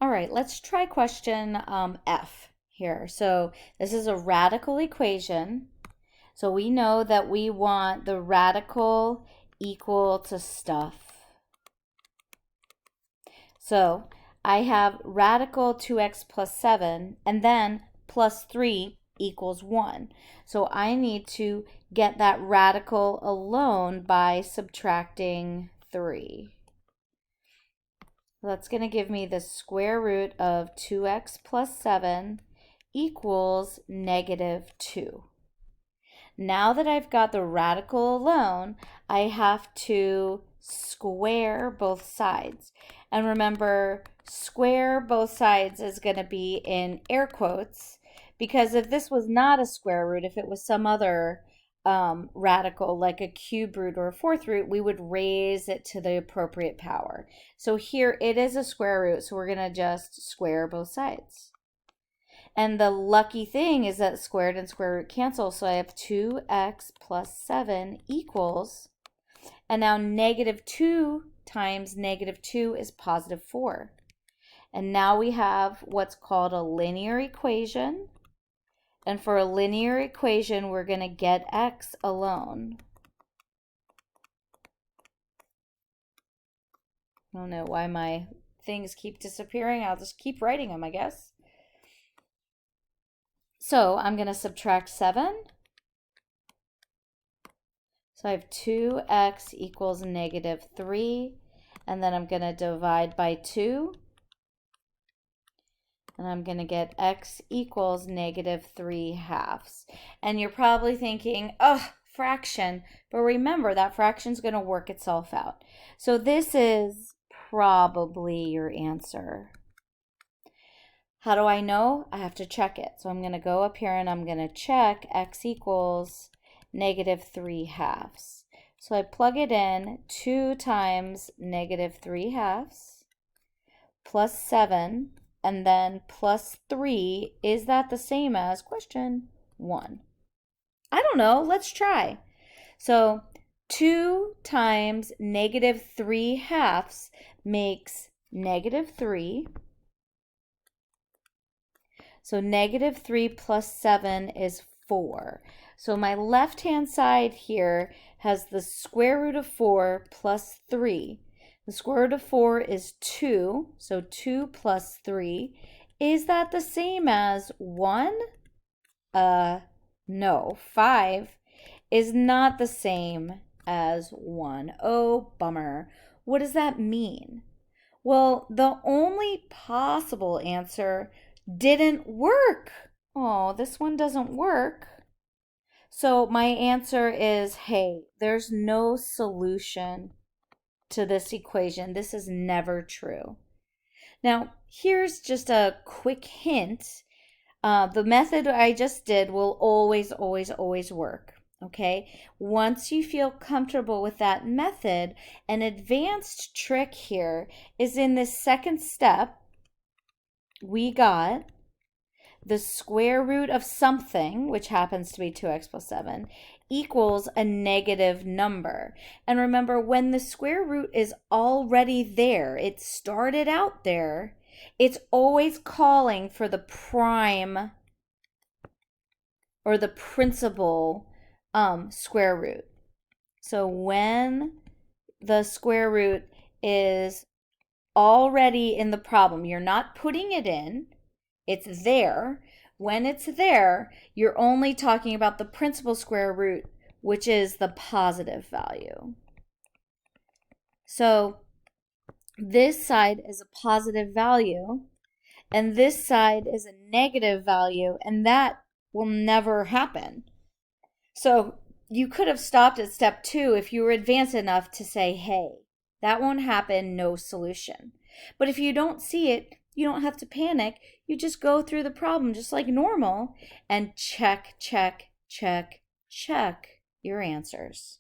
All right, let's try question F here. So this is a radical equation. So we know that we want the radical equal to stuff. So I have radical 2x plus 7 and then plus 3 equals 1. So I need to get that radical alone by subtracting 3. That's going to give me the square root of 2x plus 7 equals negative 2. Now that I've got the radical alone, I have to square both sides. And remember, square both sides is going to be in air quotes, because if this was not a square root, if it was some other radical, like a cube root or a fourth root, we would raise it to the appropriate power. So here it is a square root, so we're going to just square both sides. And the lucky thing is that squared and square root cancel, so I have 2x plus 7 equals, and now negative 2 times negative 2 is positive 4. And now we have what's called a linear equation. And for a linear equation, we're going to get x alone. I don't know why my things keep disappearing. I'll just keep writing them, I guess. So I'm going to subtract 7. So I have 2x equals negative 3. And then I'm going to divide by 2. And I'm going to get x equals negative 3/2. And you're probably thinking, oh, fraction. But remember, that fraction is going to work itself out. So this is probably your answer. How do I know? I have to check it. So I'm going to go up here and I'm going to check x equals negative 3/2. So I plug it in. 2 times negative 3/2 plus 7. And then plus 3, is that the same as question 1? I don't know, let's try. So 2 times negative 3/2 makes negative 3. So negative 3 plus 7 is 4. So my left-hand side here has the square root of 4 plus 3. The square root of 4 is 2, so 2 plus 3. Is that the same as 1? No. 5 is not the same as 1. Oh, bummer. What does that mean? Well, the only possible answer didn't work. Oh, this one doesn't work. So my answer is, hey, there's no solution to this equation. This is never true. Now, here's just a quick hint. The method I just did will always work. Okay? Once you feel comfortable with that method, an advanced trick here is in this second step, we got the square root of something, which happens to be 2x plus 7, equals a negative number. And remember, when the square root is already there, it started out there, it's always calling for the prime or the principal square root. So when the square root is already in the problem, you're not putting it in, it's there. When it's there, you're only talking about the principal square root, which is the positive value. So this side is a positive value, and this side is a negative value, and that will never happen. So you could have stopped at step 2 if you were advanced enough to say, hey, that won't happen, no solution. But if you don't see it, you don't have to panic. You just go through the problem just like normal and check your answers.